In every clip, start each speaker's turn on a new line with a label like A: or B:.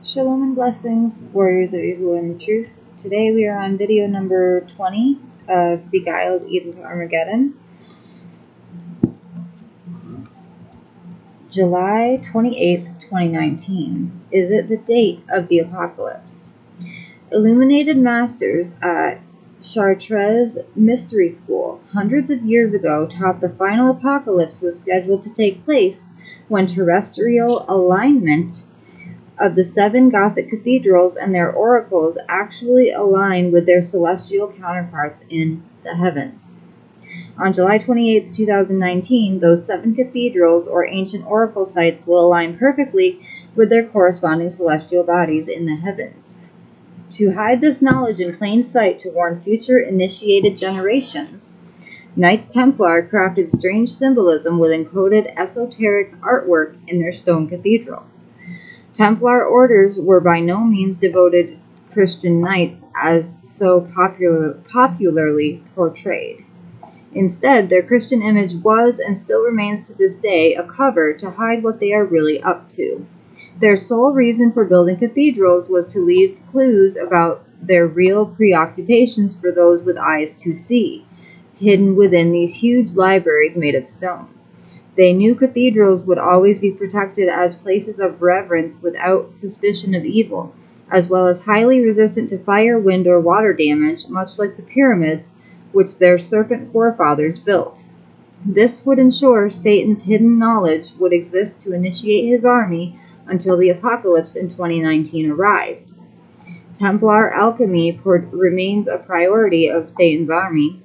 A: Shalom and blessings, warriors of Yahuah and the truth. Today we are on video number 20 of Beguiled into Armageddon. July 28th, 2019. Is it the date of the apocalypse? Illuminated masters at Chartres Mystery School hundreds of years ago taught the final apocalypse was scheduled to take place when terrestrial alignment of the 7 Gothic cathedrals and their oracles actually align with their celestial counterparts in the heavens. On July 28, 2019, those 7 cathedrals or ancient oracle sites will align perfectly with their corresponding celestial bodies in the heavens. To hide this knowledge in plain sight to warn future initiated generations, Knights Templar crafted strange symbolism with encoded esoteric artwork in their stone cathedrals. Templar orders were by no means devoted Christian knights as so popularly portrayed. Instead, their Christian image was and still remains to this day a cover to hide what they are really up to. Their sole reason for building cathedrals was to leave clues about their real preoccupations for those with eyes to see, hidden within these huge libraries made of stone. They knew cathedrals would always be protected as places of reverence without suspicion of evil, as well as highly resistant to fire, wind, or water damage, much like the pyramids which their serpent forefathers built. This would ensure Satan's hidden knowledge would exist to initiate his army until the apocalypse in 2019 arrived. Templar alchemy remains a priority of Satan's army,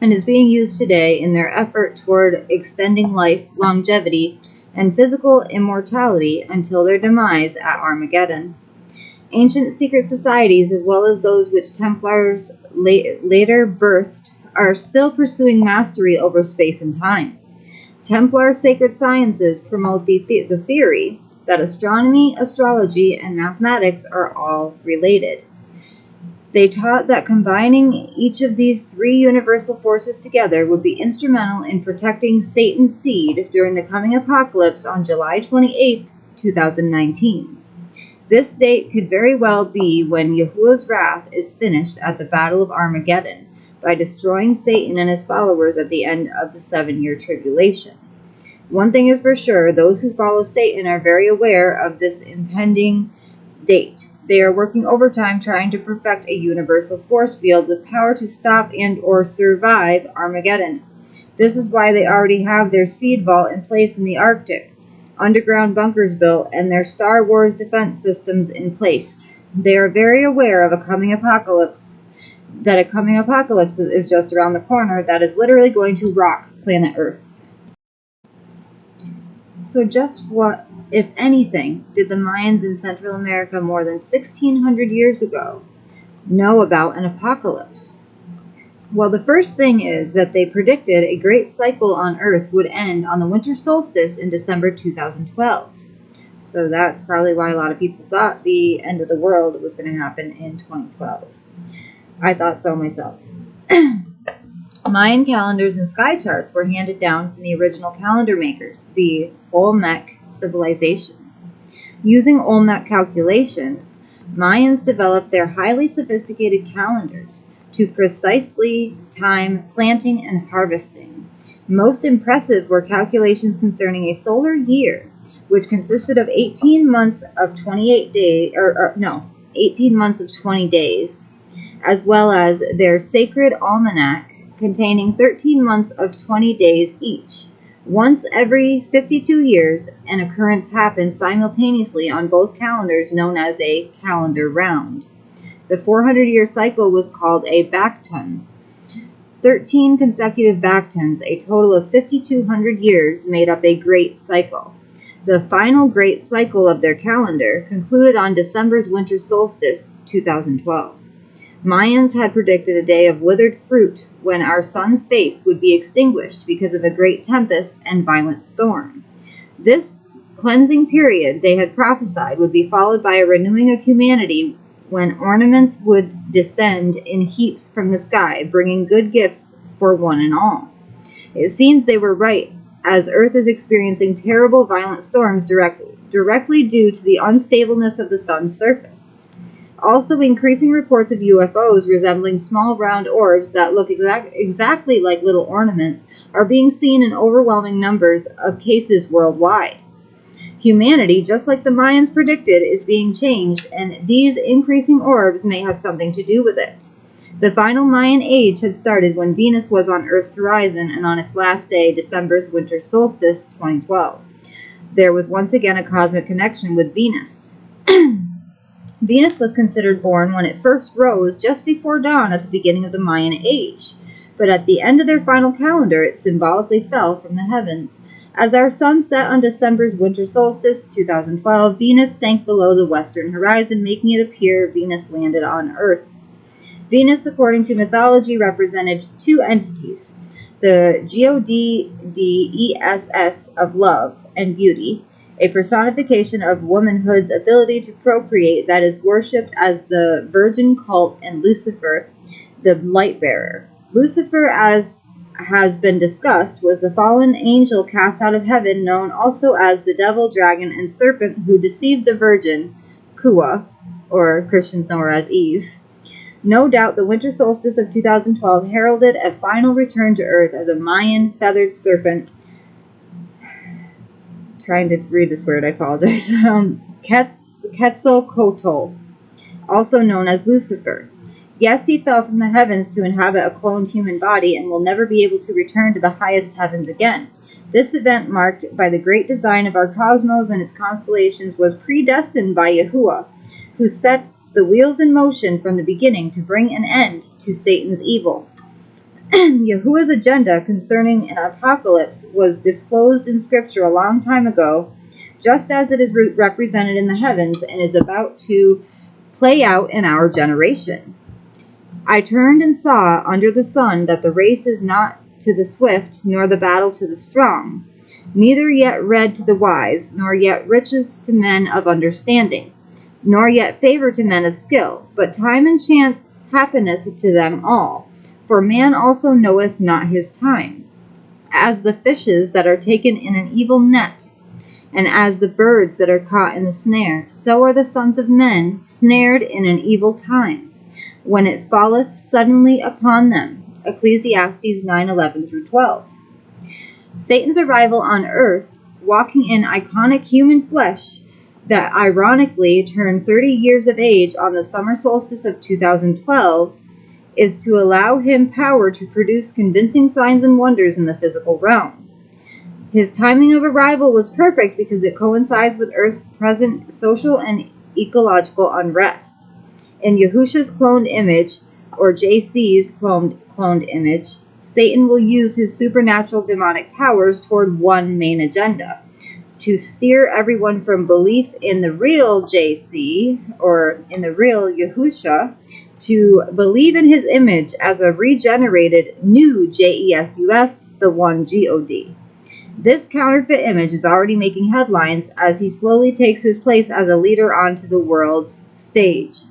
A: and is being used today in their effort toward extending life, longevity, and physical immortality until their demise at Armageddon. Ancient secret societies, as well as those which Templars later birthed, are still pursuing mastery over space and time. Templar sacred sciences promote the theory that astronomy, astrology, and mathematics are all related. They taught that combining each of these 3 universal forces together would be instrumental in protecting Satan's seed during the coming apocalypse on July 28, 2019. This date could very well be when Yahuah's wrath is finished at the Battle of Armageddon by destroying Satan and his followers at the end of the 7-year tribulation. One thing is for sure, those who follow Satan are very aware of this impending date. They are working overtime trying to perfect a universal force field with power to stop and or survive Armageddon. This is why they already have their seed vault in place in the Arctic, underground bunkers built, and their Star Wars defense systems in place. They are very aware of a coming apocalypse is just around the corner that is literally going to rock planet Earth. So just what, if anything, did the Mayans in Central America more than 1,600 years ago know about an apocalypse? Well, the first thing is that they predicted a great cycle on Earth would end on the winter solstice in December 2012. So that's probably why a lot of people thought the end of the world was going to happen in 2012. I thought so myself. Mayan calendars and sky charts were handed down from the original calendar makers, the Olmec civilization. Using Olmec calculations, Mayans developed their highly sophisticated calendars to precisely time planting and harvesting. Most impressive were calculations concerning a solar year, which consisted of 18 months of 18 months of 20 days, as well as their sacred almanac containing 13 months of 20 days each. Once every 52 years, an occurrence happened simultaneously on both calendars known as a calendar round. The 400-year cycle was called a Bacton. 13 consecutive Bactons, a total of 5,200 years, made up a great cycle. The final great cycle of their calendar concluded on December's winter solstice, 2012. Mayans had predicted a day of withered fruit when our sun's face would be extinguished because of a great tempest and violent storm. This cleansing period, they had prophesied, would be followed by a renewing of humanity when ornaments would descend in heaps from the sky, bringing good gifts for one and all. It seems they were right, as Earth is experiencing terrible violent storms directly due to the unstableness of the sun's surface. Also, increasing reports of UFOs resembling small round orbs that look exactly like little ornaments are being seen in overwhelming numbers of cases worldwide. Humanity, just like the Mayans predicted, is being changed, and these increasing orbs may have something to do with it. The final Mayan age had started when Venus was on Earth's horizon and on its last day, December's winter solstice, 2012. There was once again a cosmic connection with Venus. Venus was considered born when it first rose just before dawn at the beginning of the Mayan age, but at the end of their final calendar it symbolically fell from the heavens. As our sun set on December's winter solstice, 2012, Venus sank below the western horizon, making it appear Venus landed on Earth. Venus, according to mythology, represented two entities, the goddess of love and beauty, a personification of womanhood's ability to procreate that is worshipped as the virgin cult, and Lucifer, the light bearer. Lucifer, as has been discussed, was the fallen angel cast out of heaven, known also as the devil, dragon, and serpent who deceived the virgin, Kua, or Christians know her as Eve. No doubt the winter solstice of 2012 heralded a final return to Earth of the Mayan feathered serpent. Trying to read this word, I apologize. Quetzalcoatl, also known as Lucifer. Yes, he fell from the heavens to inhabit a cloned human body and will never be able to return to the highest heavens again. This event, marked by the great design of our cosmos and its constellations, was predestined by Yahuah, who set the wheels in motion from the beginning to bring an end to Satan's evil. Yahuah's agenda concerning an apocalypse was disclosed in Scripture a long time ago, just as it is represented in the heavens and is about to play out in our generation. I turned and saw under the sun that the race is not to the swift, nor the battle to the strong, neither yet bread to the wise, nor yet riches to men of understanding, nor yet favor to men of skill, but time and chance happeneth to them all. For man also knoweth not his time. As the fishes that are taken in an evil net, and as the birds that are caught in the snare, so are the sons of men snared in an evil time, when it falleth suddenly upon them. Ecclesiastes 9:11-12. Satan's arrival on Earth, walking in iconic human flesh that ironically turned 30 years of age on the summer solstice of 2012, is to allow him power to produce convincing signs and wonders in the physical realm. His timing of arrival was perfect because it coincides with Earth's present social and ecological unrest. In Yahusha's cloned image, or JC's cloned image, Satan will use his supernatural demonic powers toward one main agenda: to steer everyone from belief in the real JC, or in the real Yahusha, to believe in his image as a regenerated new JESUS, the one God. This counterfeit image is already making headlines as he slowly takes his place as a leader onto the world's stage.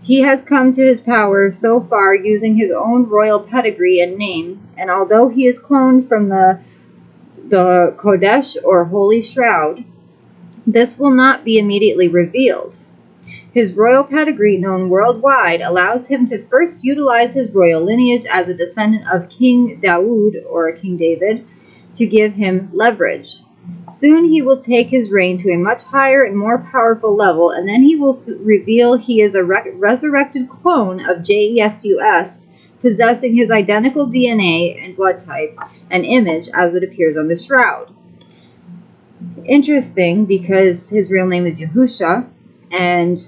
A: He has come to his power so far using his own royal pedigree and name, and although he is cloned from the Kodesh, or Holy Shroud, this will not be immediately revealed. His royal pedigree, known worldwide, allows him to first utilize his royal lineage as a descendant of King Dawood, or King David, to give him leverage. Soon he will take his reign to a much higher and more powerful level, and then he will reveal he is a resurrected clone of JESUS, possessing his identical DNA and blood type and image as it appears on the shroud. Interesting, because his real name is Yahusha, and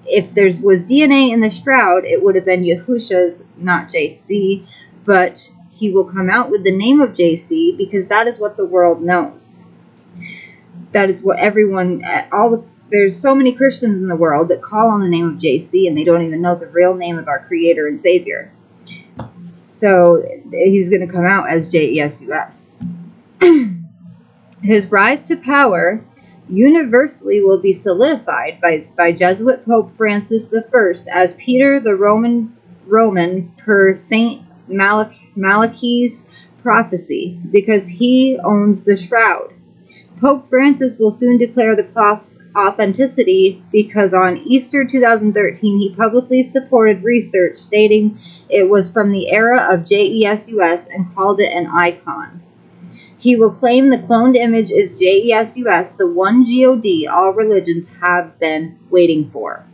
A: if there was DNA in the shroud, it would have been Yahusha's, not JC, but he will come out with the name of JC because that is what the world knows. That is what everyone, there's so many Christians in the world that call on the name of JC and they don't even know the real name of our Creator and Savior. So he's going to come out as JESUS. His rise to power universally will be solidified by Jesuit Pope Francis I as Peter the Roman per Saint Malachi's prophecy, because he owns the shroud. Pope Francis will soon declare the cloth's authenticity because on Easter 2013 he publicly supported research stating it was from the era of JESUS and called it an icon. He will claim the cloned image is JESUS, the one God all religions have been waiting for.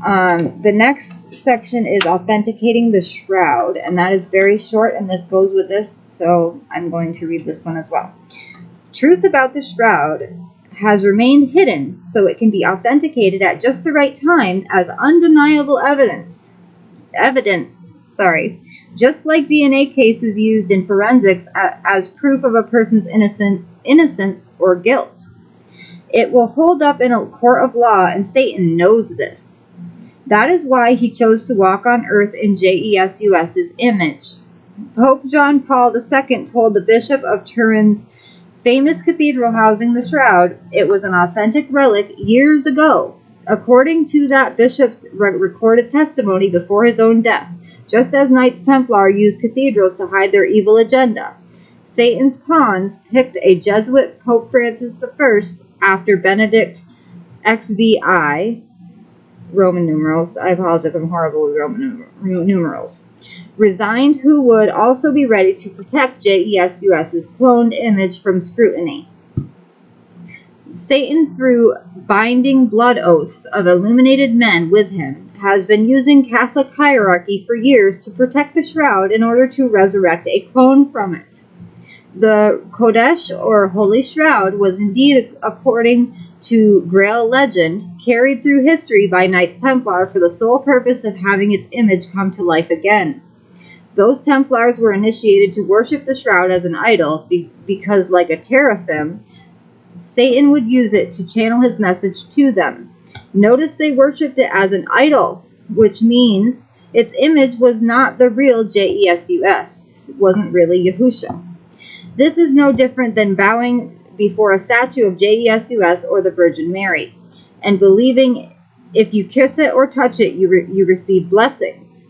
A: The next section is authenticating the shroud, and that is very short, and this goes with this, so I'm going to read this one as well. Truth about the shroud has remained hidden so it can be authenticated at just the right time as undeniable evidence. Just like DNA cases used in forensics as proof of a person's innocence or guilt. It will hold up in a court of law, and Satan knows this. That is why he chose to walk on earth in JESUS's image. Pope John Paul II told the Bishop of Turin's famous cathedral housing the shroud it was an authentic relic years ago, according to that bishop's recorded testimony before his own death, just as Knights Templar used cathedrals to hide their evil agenda. Satan's pawns picked a Jesuit Pope Francis I after Benedict XVI, Roman numerals. I apologize, I'm horrible with Roman numerals. Resigned, who would also be ready to protect JESUS's cloned image from scrutiny. Satan, through binding blood oaths of illuminated men with him, has been using Catholic hierarchy for years to protect the shroud in order to resurrect a clone from it. The Kodesh, or Holy Shroud, was indeed, according to Grail legend, carried through history by Knights Templar for the sole purpose of having its image come to life again. Those Templars were initiated to worship the shroud as an idol because, like a teraphim, Satan would use it to channel his message to them. Notice they worshipped it as an idol, which means its image was not the real JESUS. It wasn't really Yahushua. This is no different than bowing before a statue of JESUS or the Virgin Mary, and believing if you kiss it or touch it, you receive blessings.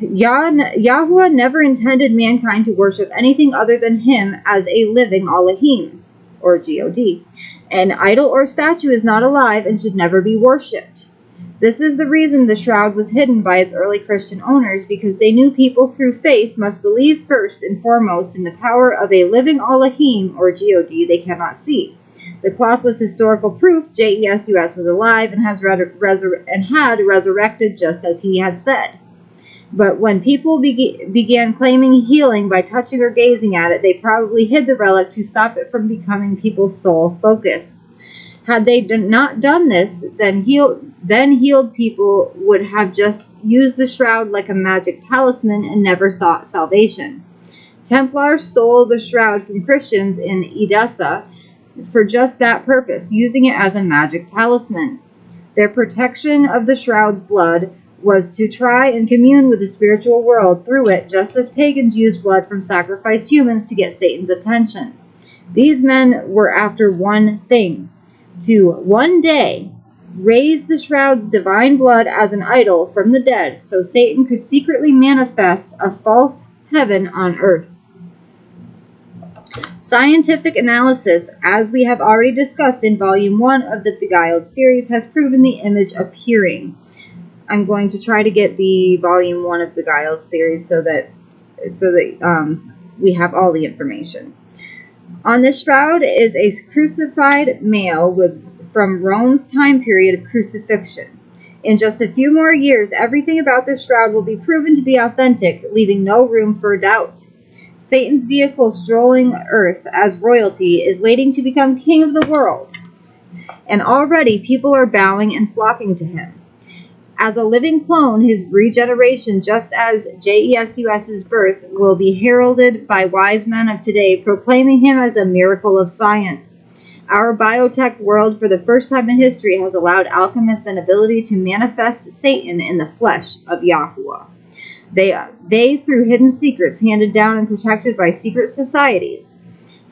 A: Yahuah never intended mankind to worship anything other than him as a living Elohim, or God. An idol or statue is not alive and should never be worshipped. This is the reason the shroud was hidden by its early Christian owners, because they knew people through faith must believe first and foremost in the power of a living Elohim, or God, they cannot see. The cloth was historical proof JESUS was alive and had resurrected just as he had said. But when people began claiming healing by touching or gazing at it, they probably hid the relic to stop it from becoming people's sole focus. Had they not done this, then healed people would have just used the shroud like a magic talisman and never sought salvation. Templars stole the shroud from Christians in Edessa for just that purpose, using it as a magic talisman. Their protection of the shroud's blood was to try and commune with the spiritual world through it, just as pagans used blood from sacrificed humans to get Satan's attention. These men were after one thing: to one day raise the shroud's divine blood as an idol from the dead, so Satan could secretly manifest a false heaven on earth. Scientific analysis, as we have already discussed in Volume 1 of the Beguiled series, has proven the image appearing. I'm going to try to get the Volume 1 of Beguiled series so that we have all the information. On the shroud is a crucified male from Rome's time period of crucifixion. In just a few more years, everything about the shroud will be proven to be authentic, leaving no room for doubt. Satan's vehicle strolling earth as royalty is waiting to become king of the world, and already people are bowing and flocking to him. As a living clone, his regeneration, just as JESUS's birth, will be heralded by wise men of today, proclaiming him as a miracle of science. Our biotech world, for the first time in history, has allowed alchemists an ability to manifest Satan in the flesh of Yahuah. They, through hidden secrets handed down and protected by secret societies,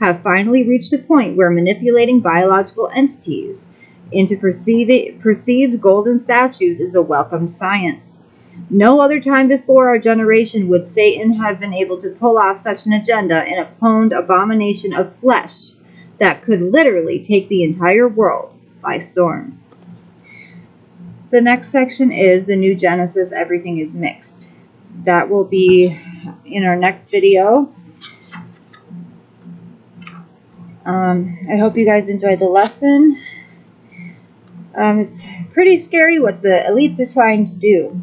A: have finally reached a point where manipulating biological entities into perceived golden statues is a welcomed science. No other time before our generation would Satan have been able to pull off such an agenda in a cloned abomination of flesh that could literally take the entire world by storm. The next section is the new Genesis, everything is mixed. That will be in our next video. I hope you guys enjoyed the lesson. It's pretty scary what the elites are trying to do.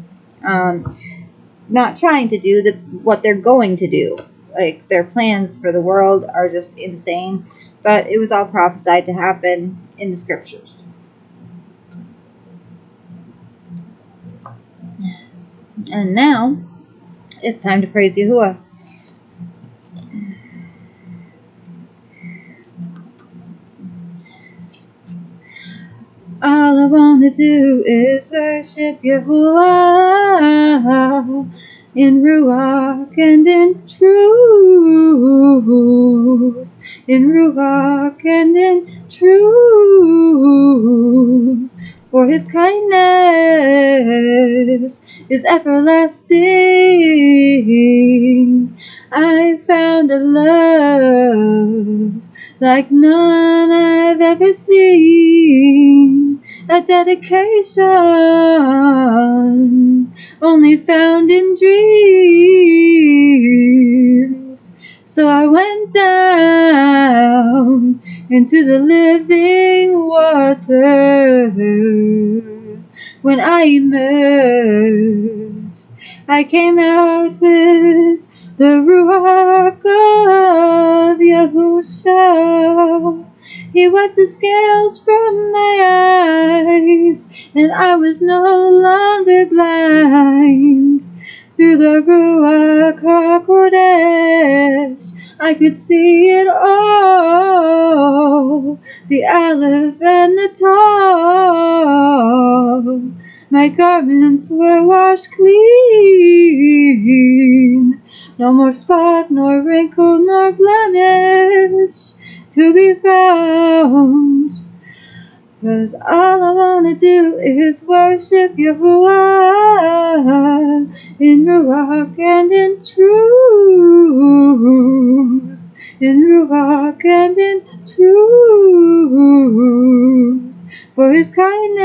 A: Not trying to do, what they're going to do. Like, their plans for the world are just insane. But it was all prophesied to happen in the scriptures. And now, it's time to praise Yahuah. All I want to do is worship Yahuah in Ruach and in truth. In Ruach and in truth. For his kindness is everlasting. I found a love like none I've ever seen. A dedication only found in dreams. So I went down into the living water. When I emerged, I came out with the Ruach of Yahusha. He wiped the scales from my eyes, and I was no longer blind. Through the Ruach HaKodesh, I could see it all, the Aleph and the Tav. My garments were washed clean, no more spot, nor wrinkle, nor blemish to be found. 'Cause all I wanna do is worship Yahuah in Ruach and in truth. In Ruach and in truth. For his kindness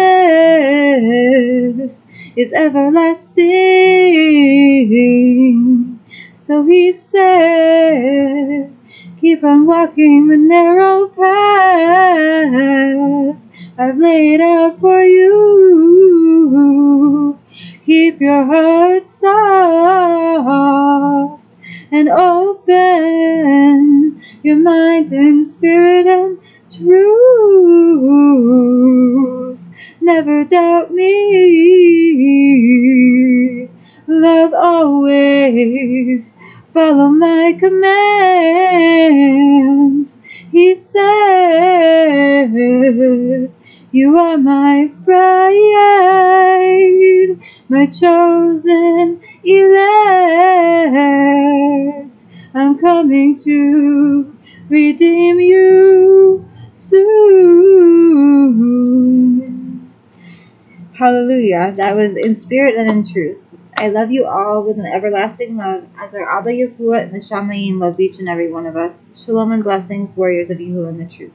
A: is everlasting. So he said, keep on walking the narrow path I've laid out for you. Keep your heart soft and open, your mind and spirit and truth. Never doubt me. Love always. Follow my commands. He said, you are my bride, my chosen elect. I'm coming to redeem you soon. Hallelujah. That was in spirit and in truth. I love you all with an everlasting love, as our Abba Yahuah and the Shamayim loves each and every one of us. Shalom and blessings, warriors of Yahuah and the truth.